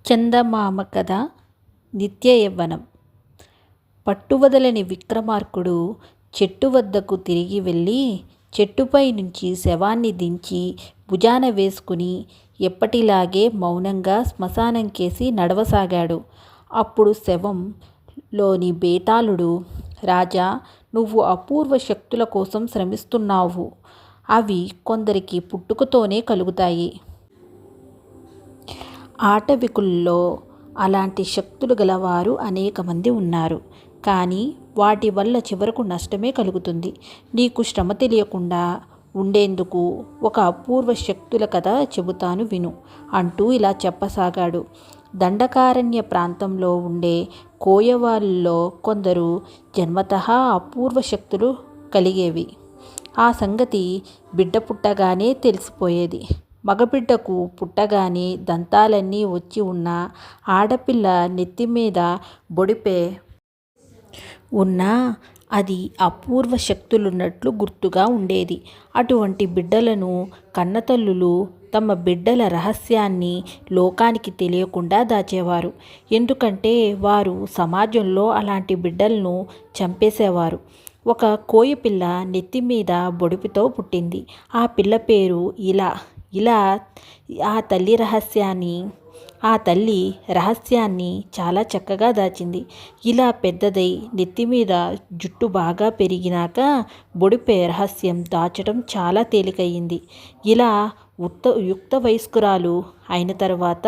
చందమామ కథ. నిత్య యవ్వనం. పట్టువదలని విక్రమార్కుడు చెట్టు వద్దకు తిరిగి వెళ్ళి చెట్టుపై నుంచి శవాన్ని దించి భుజాన వేసుకుని ఎప్పటిలాగే మౌనంగా శ్మశానం కేసి నడవసాగాడు. అప్పుడు శవంలోని బేతాళుడు, రాజా, నువ్వు అపూర్వ శక్తుల కోసం శ్రమిస్తున్నావు. అవి కొందరికి పుట్టుకతోనే కలుగుతాయి. ఆటవికుల్లో అలాంటి శక్తులు గలవారు అనేక మంది ఉన్నారు. కానీ వాటి వల్ల చివరకు నష్టమే కలుగుతుంది. నీకు శ్రమ తెలియకుండా ఉండేందుకు ఒక అపూర్వ శక్తుల కథ చెబుతాను విను అంటూ ఇలా చెప్పసాగాడు. దండకారణ్య ప్రాంతంలో ఉండే కోయవాళ్ళలో కొందరు జన్మతః అపూర్వ శక్తులు కలిగేవి. ఆ సంగతి బిడ్డ పుట్టగానే తెలిసిపోయేది. మగబిడ్డకు పుట్టగానే దంతాలన్నీ వచ్చి ఉన్న ఆడపిల్ల నెత్తిమీద బొడిపే ఉన్నా అది అపూర్వ శక్తులున్నట్లు గుర్తుగా ఉండేది. అటువంటి బిడ్డలను కన్నతల్లులు తమ బిడ్డల రహస్యాన్ని లోకానికి తెలియకుండా దాచేవారు. ఎందుకంటే వారు సమాజంలో అలాంటి బిడ్డలను చంపేసేవారు. ఒక కోయపిల్ల నెత్తిమీద బొడిపితో పుట్టింది. ఆ పిల్ల పేరు ఇలా. ఆ తల్లి రహస్యాన్ని చాలా చక్కగా దాచింది. ఇలా పెద్దదై నెత్తిమీద జుట్టు బాగా పెరిగినాక బొడిపే రహస్యం దాచడం చాలా తేలికయింది. ఇలా యుక్త వయస్కురాలు అయిన తర్వాత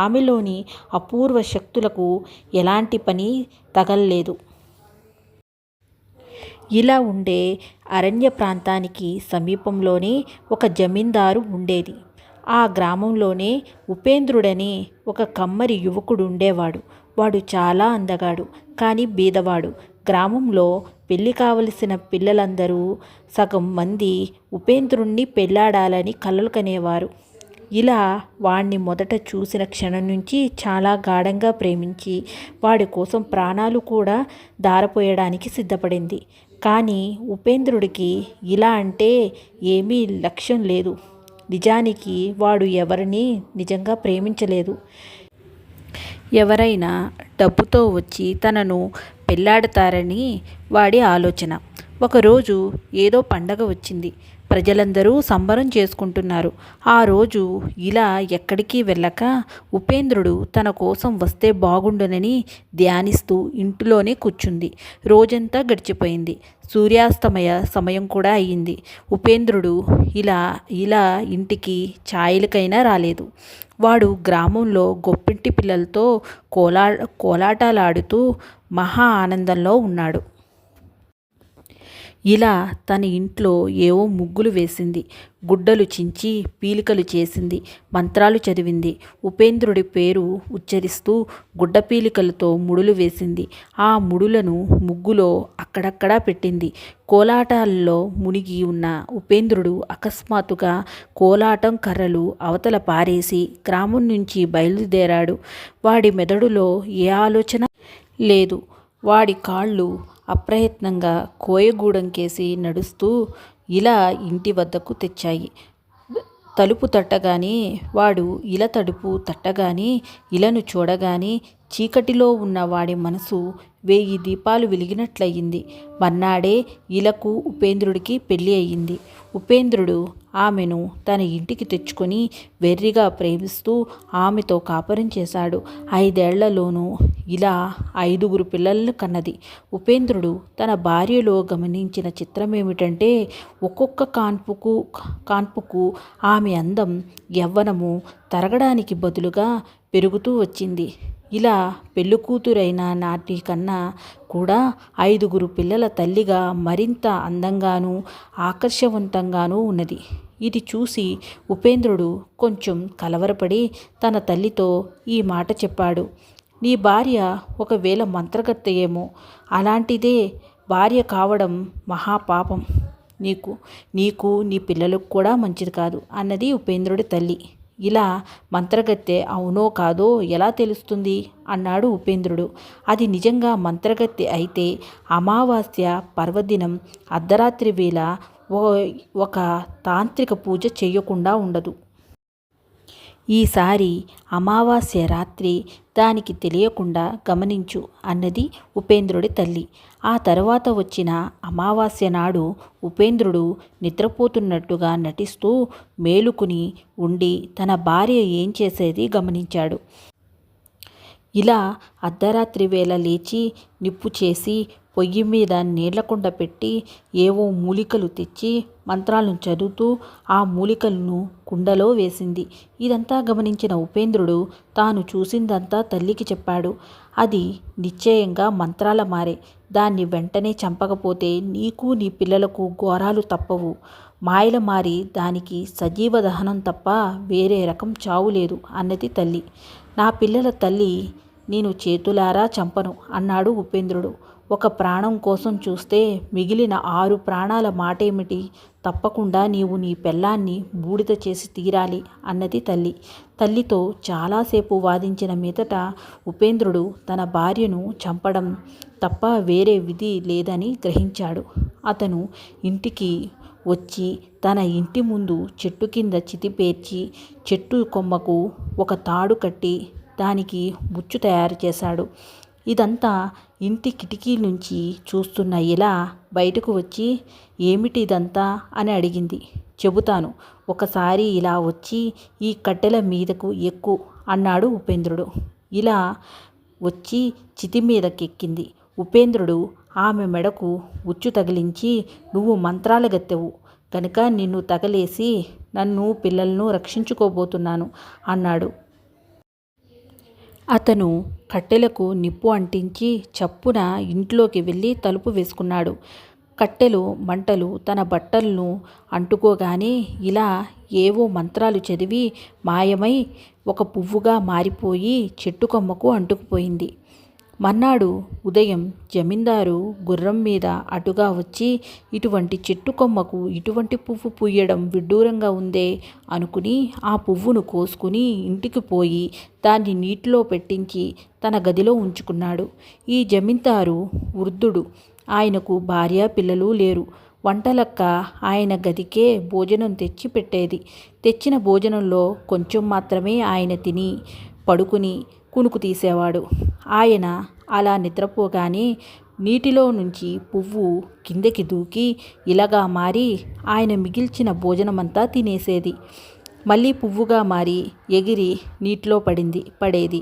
ఆమెలోని అపూర్వ శక్తులకు ఎలాంటి పని తగల్లేదు. ఇలా ఉండే అరణ్య ప్రాంతానికి సమీపంలోనే ఒక జమీందారు ఉండేది. ఆ గ్రామంలోనే ఉపేంద్రుడనే ఒక కమ్మరి యువకుడు ఉండేవాడు. వాడు చాలా అందగాడు, కానీ బీదవాడు. గ్రామంలో పెళ్లి కావలసిన పిల్లలందరూ సగం మంది ఉపేంద్రుణ్ణి పెళ్లాడాలని కలలు కనేవారు. ఇలా వాణ్ణి మొదట చూసిన క్షణం నుంచి చాలా గాఢంగా ప్రేమించి వాడి కోసం ప్రాణాలు కూడా ధారపోయడానికి సిద్ధపడింది. కానీ ఉపేంద్రుడికి ఇలా అంటే ఏమీ లక్ష్యం లేదు. నిజానికి వాడు ఎవరినీ నిజంగా ప్రేమించలేదు. ఎవరైనా డబ్బుతో వచ్చి తనను పెళ్లాడతారని వాడి ఆలోచన. ఒకరోజు ఏదో పండగ వచ్చింది. ప్రజలందరూ సంబరం చేసుకుంటున్నారు. ఆ రోజు ఇలా ఎక్కడికి వెళ్ళక ఉపేంద్రుడు తన కోసం వస్తే బాగుండునని ధ్యానిస్తూ ఇంటిలోనే కూర్చుంది. రోజంతా గడిచిపోయింది. సూర్యాస్తమయ సమయం కూడా అయ్యింది. ఉపేంద్రుడు ఇలా ఇంటికి ఛాయలకైనా రాలేదు. వాడు గ్రామంలో గొప్పింటి పిల్లలతో కోలాటాలాడుతూ మహా ఆనందంలో ఉన్నాడు. ఇలా తన ఇంట్లో ఏవో ముగ్గులు వేసింది, గుడ్డలు చించి పీలికలు చేసింది, మంత్రాలు చదివింది. ఉపేంద్రుడి పేరు ఉచ్చరిస్తూ గుడ్డ పీలికలతో ముడులు వేసింది. ఆ ముడులను ముగ్గులో అక్కడక్కడా పెట్టింది. కోలాటాల్లో మునిగి ఉన్న ఉపేంద్రుడు అకస్మాత్తుగా కోలాటం కర్రలు అవతల పారేసి గ్రామం నుంచి బయలుదేరాడు. వాడి మెదడులో ఏ ఆలోచన లేదు. వాడి కాళ్ళు అప్రయత్నంగా కోయగూడెం కేసి నడుస్తూ ఇలా ఇంటి వద్దకు తెచ్చాయి. తలుపు తట్టగానే వాడు తలుపు తట్టగానే ఇలను చూడగానే చీకటిలో ఉన్న వాడి మనసు 1000 దీపాలు వెలిగినట్లయింది. మర్నాడే ఇలకు ఉపేంద్రుడికి పెళ్ళి అయ్యింది. ఉపేంద్రుడు ఆమెను తన ఇంటికి తెచ్చుకొని వెర్రిగా ప్రేమిస్తూ ఆమెతో కాపురం చేశాడు. 5 ఏళ్లలోనూ ఇలా 5గురు పిల్లలను కన్నది. ఉపేంద్రుడు తన భార్యలో గమనించిన చిత్రమేమిటంటే ఒక్కొక్క కాన్పుకు ఆమె అందం, యవ్వనము తరగడానికి బదులుగా పెరుగుతూ వచ్చింది. ఇలా పెళ్ళికూతురైన నాటి కన్నా కూడా 5గురు పిల్లల తల్లిగా మరింత అందంగానూ ఆకర్షవంతంగానూ ఉన్నది. ఇది చూసి ఉపేంద్రుడు కొంచెం కలవరపడి తన తల్లితో ఈ మాట చెప్పాడు. నీ భార్య ఒకవేళ మంత్రగత్తె ఏమో. అలాంటిదే భార్య కావడం మహాపాపం. నీకు నీ పిల్లలకు కూడా మంచిది కాదు అన్నది ఉపేంద్రుడి తల్లి. ఇలా మంత్రగత్తె అవునో కాదో ఎలా తెలుస్తుంది అన్నాడు ఉపేంద్రుడు. అది నిజంగా మంత్రగత్తె అయితే అమావాస్య పర్వదినం అర్ధరాత్రి వేళ ఒక తాంత్రిక పూజ చేయకుండా ఉండదు. ఈసారి అమావాస్య రాత్రి దానికి తెలియకుండా గమనించు అన్నది ఉపేంద్రుడి తల్లి. ఆ తరువాత వచ్చిన అమావాస్య నాడు ఉపేంద్రుడు నిద్రపోతున్నట్టుగా నటిస్తూ మేలుకుని ఉండి తన భార్య ఏం చేసేది గమనించాడు. ఇలా అర్ధరాత్రి వేళ లేచి నిప్పు చేసి పొయ్యి మీద నీళ్లకుండ పెట్టి ఏవో మూలికలు తెచ్చి మంత్రాలను చదువుతూ ఆ మూలికలను కుండలో వేసింది. ఇదంతా గమనించిన ఉపేంద్రుడు తాను చూసిందంతా తల్లికి చెప్పాడు. అది నిశ్చయంగా మంత్రాల మారే. దాన్ని వెంటనే చంపకపోతే నీకు నీ పిల్లలకు ఘోరాలు తప్పవు. మాయల మారి దానికి సజీవ దహనం తప్ప వేరే రకం చావు లేదు అన్నది తల్లి. నా పిల్లల తల్లి నేను చేతులారా చంపను అన్నాడు ఉపేంద్రుడు. ఒక ప్రాణం కోసం చూస్తే మిగిలిన 6 ప్రాణాల మాటేమిటి? తప్పకుండా నీవు నీ పెళ్ళాన్ని బూడిద చేసి తీరాలి అన్నది తల్లి. తల్లితో చాలాసేపు వాదించిన మీదట ఉపేంద్రుడు తన భార్యను చంపడం తప్ప వేరే విధి లేదని గ్రహించాడు. అతను ఇంటికి వచ్చి తన ఇంటి ముందు చెట్టు కింద చితిపేర్చి చెట్టు కొమ్మకు ఒక తాడు కట్టి దానికి ముచ్చు తయారు చేశాడు. ఇదంతా ఇంటి కిటికీ నుంచి చూస్తున్న ఇలా బయటకు వచ్చి ఏమిటి ఇదంతా అని అడిగింది. చెబుతాను, ఒకసారి ఇలా వచ్చి ఈ కట్టెల మీదకు ఎక్కు అన్నాడు ఉపేంద్రుడు. ఇలా వచ్చి చితి మీదకెక్కింది. ఉపేంద్రుడు ఆమె మెడకు ఉచ్చు తగిలించి నువ్వు మంత్రాల గత్తెవు కనుక నిన్ను తగలేసి నన్ను పిల్లలను రక్షించుకోబోతున్నాను అన్నాడు. అతను కట్టెలకు నిప్పు అంటించి చప్పున ఇంట్లోకి వెళ్ళి తలుపు వేసుకున్నాడు. కట్టెలు మంటలు తన బట్టలను అంటుకోగానే ఇలా ఏవో మంత్రాలు చదివి మాయమై ఒక పువ్వుగా మారిపోయి చెట్టు కొమ్మకు అంటుకుపోయింది. మర్నాడు ఉదయం జమీందారు గుర్రం మీద అటుగా వచ్చి ఇటువంటి చెట్టు కొమ్మకు ఇటువంటి పువ్వు పూయడం విడ్డూరంగా ఉందే అనుకుని ఆ పువ్వును కోసుకుని ఇంటికి పోయి దాన్ని నీటిలో పెట్టించి తన గదిలో ఉంచుకున్నాడు. ఈ జమీందారు వృద్ధుడు. ఆయనకు భార్య పిల్లలు లేరు. వంటలక్క ఆయన గదికే భోజనం తెచ్చి పెట్టేది. తెచ్చిన భోజనంలో కొంచెం మాత్రమే ఆయన తిని పడుకుని కునుకు తీసేవాడు. ఆయన అలా నిద్రపోగానే నీటిలో నుంచి పువ్వు కిందకి దూకి ఇలాగా మారి ఆయన మిగిల్చిన భోజనమంతా తినేసేది. మళ్ళీ పువ్వుగా మారి ఎగిరి నీటిలో పడేది.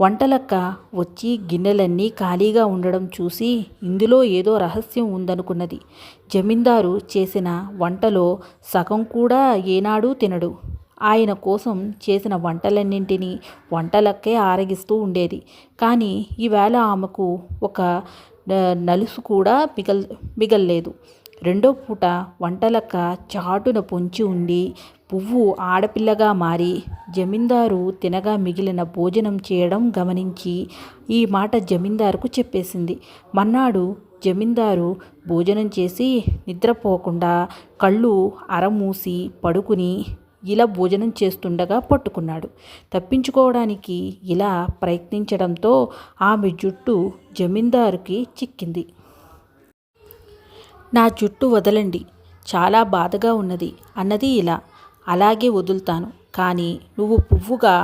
వంటలక్క వచ్చి గిన్నెలన్నీ ఖాళీగా ఉండడం చూసి ఇందులో ఏదో రహస్యం ఉందనుకున్నది. జమీందారు చేసిన వంటలో సగం కూడా ఏనాడూ తినడు. ఆయన కోసం చేసిన వంటలన్నింటినీ వంటలక్కే ఆరగిస్తూ ఉండేది. కానీ ఈవేళ ఆమెకు ఒక నలుసు కూడా మిగల్లేదు. రెండో పూట వంటలక్క చాటున పొంచి ఉండి పువ్వు ఆడపిల్లగా మారి జమీందారు తినగా మిగిలిన భోజనం చేయడం గమనించి ఈ మాట జమీందారుకు చెప్పేసింది. మర్నాడు జమీందారు భోజనం చేసి నిద్రపోకుండా కళ్ళు అరమూసి పడుకుని ఇలా భోజనం చేస్తుండగా పట్టుకున్నాడు. తప్పించుకోవడానికి ఇలా ప్రయత్నించడంతో ఆమె జుట్టు జమీందారుకి చిక్కింది. నా జుట్టు వదలండి, చాలా బాధగా ఉన్నది అన్నది ఇలా. అలాగే వదులుతాను, కానీ నువ్వు పువ్వుగా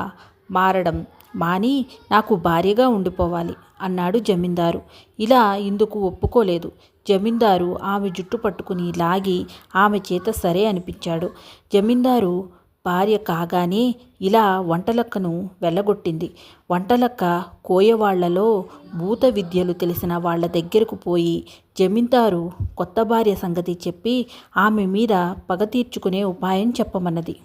మారడం మాని నాకు భార్యగా ఉండిపోవాలి అన్నాడు జమీందారు. ఇలా ఇందుకు ఒప్పుకోలేదు. జమీందారు ఆమె జుట్టు పట్టుకుని లాగి ఆమె చేత సరే అనిపించాడు. జమీందారు భార్య కాగానే ఇలా వంటలక్కను వెళ్ళగొట్టింది. వంటలక్క కోయవాళ్లలో భూత విద్యలు తెలిసిన వాళ్ల దగ్గరకు పోయి జమీందారు కొత్త భార్య సంగతి చెప్పి ఆమె మీద పగ తీర్చుకునే ఉపాయం చెప్పమన్నది.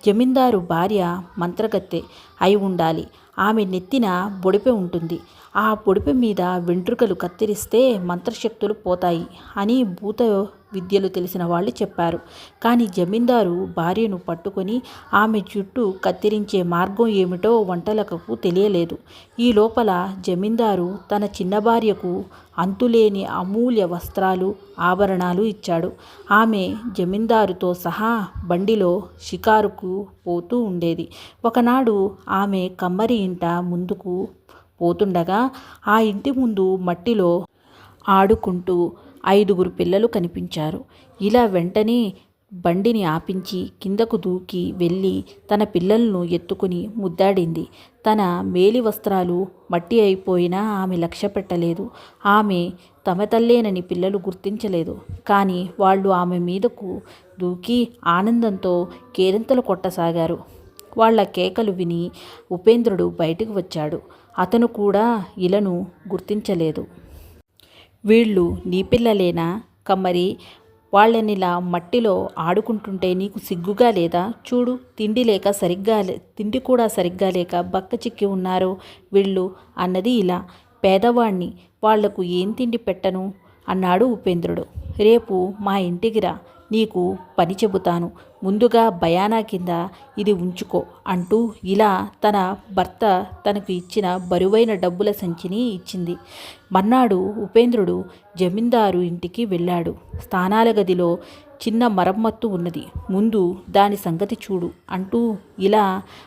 జమీందారు భార్య మంత్రగత్తె అయి ఉండాలి. ఆమె నెత్తిన బొడిపె ఉంటుంది. ఆ బొడిపె మీద వెంట్రుకలు కత్తిరిస్తే మంత్రశక్తులు పోతాయి అని భూత విద్యలు తెలిసిన వాళ్ళు చెప్పారు. కానీ జమీందారు భార్యను పట్టుకొని ఆమె జుట్టు కత్తిరించే మార్గం ఏమిటో వంటలకకు తెలియలేదు. ఈ లోపల జమీందారు తన చిన్న భార్యకు అంతులేని అమూల్య వస్త్రాలు ఆభరణాలు ఇచ్చాడు. ఆమె జమీందారుతో సహా బండిలో షికారుకు పోతూ ఉండేది. ఒకనాడు ఆమె కమ్మరి ఇంట ముందుకు పోతుండగా ఆ ఇంటి ముందు మట్టిలో ఆడుకుంటూ 5గురు పిల్లలు కనిపించారు. ఇలా వెంటనే బండిని ఆపించి కిందకు దూకి వెళ్ళి తన పిల్లలను ఎత్తుకుని ముద్దాడింది. తన మేలి వస్త్రాలు మట్టి అయిపోయినా ఆమె లక్ష్య పెట్టలేదు. ఆమె తమ తల్లేనని పిల్లలు గుర్తించలేదు. కానీ వాళ్ళు ఆమె మీదకు దూకి ఆనందంతో కేరింతలు కొట్టసాగారు. వాళ్ళ కేకలు విని ఉపేంద్రుడు బయటకు వచ్చాడు. అతను కూడా ఇలను గుర్తించలేదు. వీళ్ళు నీ పిల్లలేనా? కమ్మరి, వాళ్ళనిలా మట్టిలో ఆడుకుంటుంటే నీకు సిగ్గుగా లేదా? చూడు, తిండి కూడా సరిగ్గా లేక బక్క చిక్కి ఉన్నారు వీళ్ళు అన్నది ఇలా. పేదవాణ్ణి, వాళ్లకు ఏం తిండి పెట్టను అన్నాడు ఉపేంద్రుడు. రేపు మా ఇంటికి రా, నీకు పని చెబుతాను. ముందుగా బయానా కింద ఇది ఉంచుకో అంటూ ఇలా తన భర్త తనకు ఇచ్చిన బరువైన డబ్బుల సంచిని ఇచ్చింది. మర్నాడు ఉపేంద్రుడు జమీందారు ఇంటికి వెళ్ళాడు. స్నానాల గదిలో చిన్న మరమ్మత్తు ఉన్నది, ముందు దాని సంగతి చూడు అంటూ ఇలా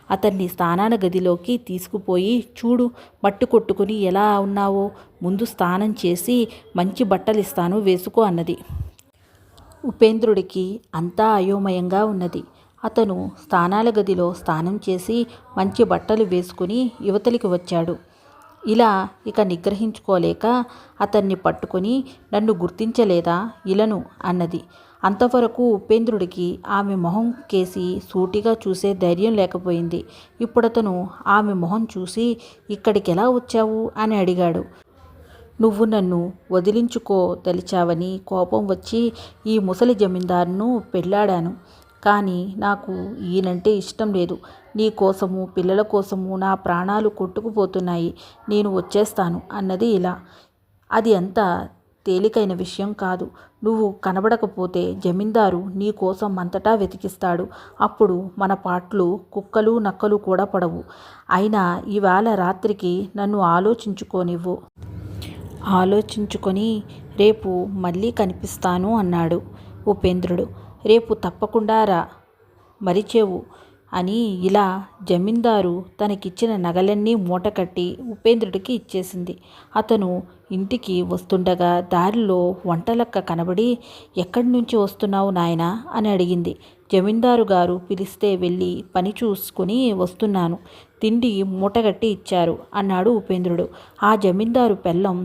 అతన్ని స్నానాల గదిలోకి తీసుకుపోయి, చూడు, మట్టి కొట్టుకుని ఎలా ఉన్నావో, ముందు స్నానం చేసి మంచి బట్టలిస్తాను, వేసుకో అన్నది. ఉపేంద్రుడికి అంతా అయోమయంగా ఉన్నది. అతను స్నానాల గదిలో స్నానం చేసి మంచి బట్టలు వేసుకుని యువతలికి వచ్చాడు. ఇలా ఇక నిగ్రహించుకోలేక అతన్ని పట్టుకొని, నన్ను గుర్తించలేదా ఇలను అన్నది. అంతవరకు ఉపేంద్రుడికి ఆమె మొహం కేసి సూటిగా చూసే ధైర్యం లేకపోయింది. ఇప్పుడతను ఆమె మొహం చూసి, ఇక్కడికి ఎలా వచ్చావు అని అడిగాడు. నువ్వు నన్ను వదిలించుకోదలిచావని కోపం వచ్చి ఈ ముసలి జమీందారును పెళ్ళాడాను. కానీ నాకు ఈయనంటే ఇష్టం లేదు. నీ కోసము, పిల్లల కోసము నా ప్రాణాలు కొట్టుకుపోతున్నాయి. నేను వచ్చేస్తాను అన్నది ఇలా. అది అంత తేలికైన విషయం కాదు. నువ్వు కనబడకపోతే జమీందారు నీ కోసం అంతటా వెతికిస్తాడు. అప్పుడు మన పాట్లు కుక్కలు నక్కలు కూడా పడవు. అయినా ఇవాళ రాత్రికి నన్ను ఆలోచించుకోనివ్వు. ఆలోచించుకొని రేపు మళ్ళీ కనిపిస్తాను అన్నాడు ఉపేంద్రుడు. రేపు తప్పకుండా రా, మరిచేవు అని ఇలా జమీందారు తనకిచ్చిన నగలన్నీ మూటకట్టి ఉపేంద్రుడికి ఇచ్చేసింది. అతను ఇంటికి వస్తుండగా దారిలో వంటలక్క కనబడి, ఎక్కడి నుంచి వస్తున్నావు నాయనా అని అడిగింది. జమీందారు గారు పిలిస్తే వెళ్ళి పని చూసుకుని వస్తున్నాను, తిండి మూటగట్టి ఇచ్చారు అన్నాడు ఉపేంద్రుడు. ఆ జమీందారు పెళ్ళం,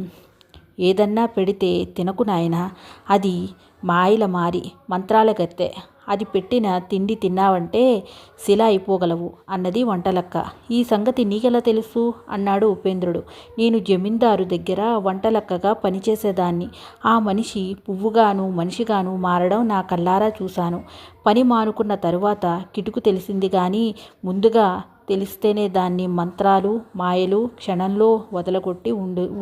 ఏదన్నా పెడితే తినకు నాయనా, అది మాయల మారి మంత్రాల గత్తె, అది పెట్టిన తిండి తిన్నావంటే శిల అయిపోగలవు అన్నది వంటలక్క. ఈ సంగతి నీకెలా తెలుసు అన్నాడు ఉపేంద్రుడు. నేను జమీందారు దగ్గర వంటలక్కగా పనిచేసేదాన్ని. ఆ మనిషి పువ్వుగాను మనిషిగాను మారడం నా కళ్ళారా చూశాను. పని మానుకున్న తరువాత కిటుకు తెలిసింది కానీ ముందుగా తెలిస్తేనే దాన్ని మంత్రాలు మాయలు క్షణంలో వదలగొట్టి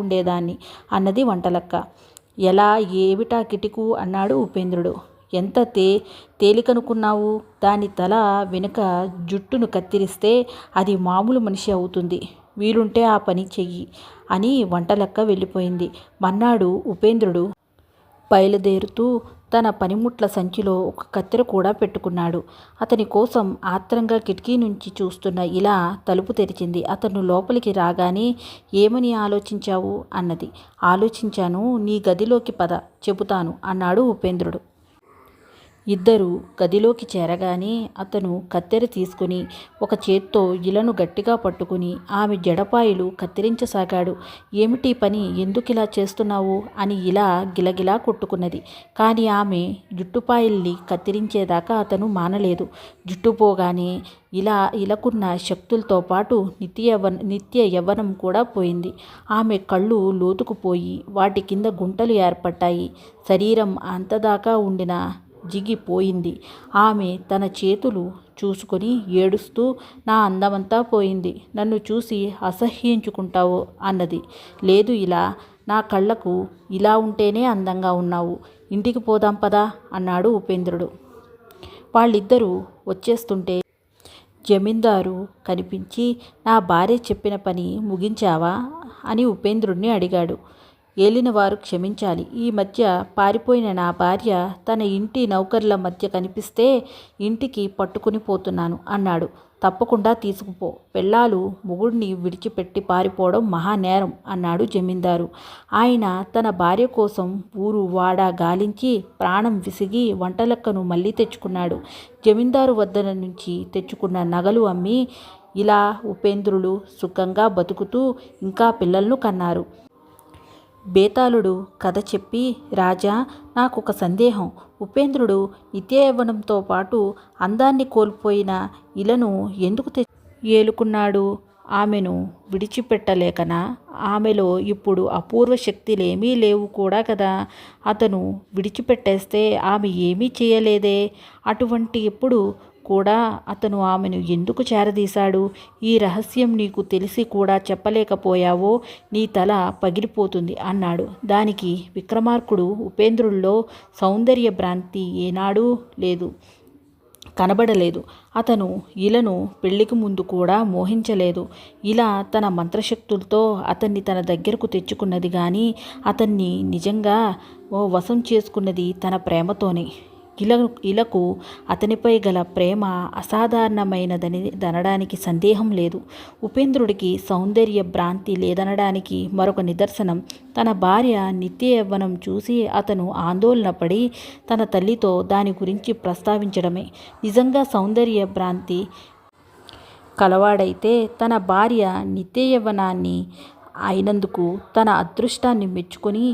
ఉండేదాన్ని అన్నది వంటలక్క. ఎలా, ఏమిటా కిటుకు అన్నాడు ఉపేంద్రుడు. ఎంత తేలికనుకున్నావు? దాని తల వెనుక జుట్టును కత్తిరిస్తే అది మామూలు మనిషి అవుతుంది. వీలుంటే ఆ పని చెయ్యి అని వంటలక్క వెళ్ళిపోయింది. మర్నాడు ఉపేంద్రుడు బయలుదేరుతూ తన పనిముట్ల సంచిలో ఒక కత్తెర కూడా పెట్టుకున్నాడు. అతని కోసం ఆత్రంగా కిటికీ నుంచి చూస్తున్న ఇలా తలుపు తెరిచింది. అతను లోపలికి రాగానే, ఏమని ఆలోచించావు అన్నది. ఆలోచించాను, నీ గదిలోకి పద, చెబుతాను అన్నాడు ఉపేంద్రుడు. ఇద్దరు గదిలోకి చేరగానే అతను కత్తెర తీసుకుని ఒక చేత్తో ఇలను గట్టిగా పట్టుకుని ఆమె జడపాయిలు కత్తిరించసాగాడు. ఏమిటి పని, ఎందుకిలా చేస్తున్నావు అని ఇలా గిలగిలా కొట్టుకున్నది. కానీ ఆమె జుట్టుపాయల్ని కత్తిరించేదాకా అతను మానలేదు. జుట్టు పోగానే ఇలకున్న శక్తులతో పాటు నిత్య యవ్వనం కూడా పోయింది. ఆమె కళ్ళు లోతుకుపోయి వాటి కింద గుంటలు ఏర్పడ్డాయి. శరీరం అంతదాకా ఉండిన జిగిపోయింది. ఆమె తన చేతులు చూసుకొని ఏడుస్తూ, నా అందమంతా పోయింది, నన్ను చూసి అసహ్యించుకుంటావు అన్నది. లేదు ఇలా, నా కళ్ళకు ఇలా ఉంటేనే అందంగా ఉన్నావు, ఇంటికి పోదాం పదా అన్నాడు ఉపేంద్రుడు. వాళ్ళిద్దరూ వచ్చేస్తుంటే జమీందారు కనిపించి, నా భార్య చెప్పిన పని ముగించావా అని ఉపేంద్రుడిని అడిగాడు. ఏలినవారు క్షమించాలి, ఈ మధ్య పారిపోయిన నా భార్య తన ఇంటి నౌకర్ల మధ్య కనిపిస్తే ఇంటికి పట్టుకుని పోతున్నాను అన్నాడు. తప్పకుండా తీసుకుపో. పెళ్ళాలు మొగుడిని విడిచిపెట్టి పారిపోవడం మహానేరం అన్నాడు జమీందారు. ఆయన తన భార్య కోసం ఊరు వాడ గాలించి ప్రాణం విసిగి వంటలెక్కను మళ్ళీ తెచ్చుకున్నాడు. జమీందారు వద్ద నుంచి తెచ్చుకున్న నగలు అమ్మి ఇలా ఉపేంద్రులు సుఖంగా బతుకుతూ ఇంకా పిల్లలను కన్నారు. బేతాళుడు కథ చెప్పి, రాజా, నాకొక సందేహం. ఉపేంద్రుడు నిత్య యవ్వనంతో పాటు అందాన్ని కోల్పోయిన ఇలను ఎందుకు ఏలుకున్నాడు? ఆమెను విడిచిపెట్టలేకనా? ఆమెలో ఇప్పుడు అపూర్వ శక్తులేమీ లేవు కూడా కదా. అతను విడిచిపెట్టేస్తే ఆమె ఏమీ చేయలేదే. అటువంటి ఎప్పుడు కూడా అతను ఆమెను ఎందుకు చేరదీశాడు? ఈ రహస్యం నీకు తెలిసి కూడా చెప్పలేకపోయావో నీ తల పగిలిపోతుంది అన్నాడు. దానికి విక్రమార్కుడు, ఉపేంద్రుల్లో సౌందర్య భ్రాంతి ఏనాడూ లేదు, కనబడలేదు. అతను ఇలను పెళ్లికి ముందు కూడా మోహించలేదు. ఇలా తన మంత్రశక్తులతో అతన్ని తన దగ్గరకు తెచ్చుకున్నది కానీ అతన్ని నిజంగా వశం చేసుకున్నది తన ప్రేమతోనే. ఇలకు అతనిపై గల ప్రేమ అసాధారణమైనదనడానికి సందేహం లేదు. ఉపేంద్రుడికి సౌందర్య భ్రాంతి లేదనడానికి మరొక నిదర్శనం తన భార్య నిత్య యవ్వనం చూసి అతను ఆందోళన పడి తన తల్లితో దాని గురించి ప్రస్తావించడమే. నిజంగా సౌందర్య భ్రాంతి కలవాడైతే తన భార్య నిత్య యవ్వనాన్ని అయినందుకు తన అదృష్టాన్ని మెచ్చుకొని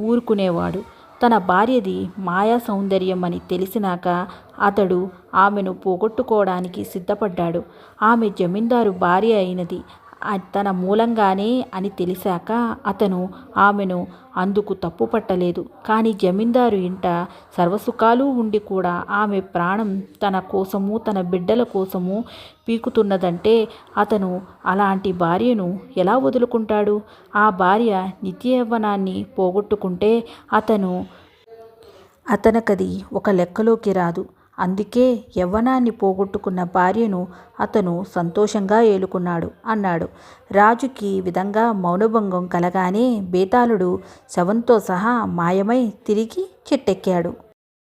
ఊరుకునేవాడు. తన భార్యది మాయా సౌందర్యం అని తెలిసినాక అతడు ఆమెను పోగొట్టుకోవడానికి సిద్ధపడ్డాడు. ఆమె జమీందారు భార్య అయినది తన మూలంగానే అని తెలిసాక అతను ఆమెను అందుకు తప్పు పట్టలేదు. కానీ జమీందారు ఇంట సర్వసుఖాలు ఉండి కూడా ఆమె ప్రాణం తన కోసము తన బిడ్డల కోసము పీకుతున్నదంటే అతను అలాంటి భార్యను ఎలా వదులుకుంటాడు? ఆ భార్య నిత్య యవ్వనాన్ని పోగొట్టుకుంటే అతనకది ఒక లెక్కలోకి రాదు. అందుకే యవ్వనాన్ని పోగొట్టుకున్న భార్యను అతను సంతోషంగా ఏలుకున్నాడు అన్నాడు. రాజుకి విధంగా మౌనభంగం కలగానే బేతాళుడు శవంతో సహా మాయమై తిరిగి చెట్టెక్కాడు.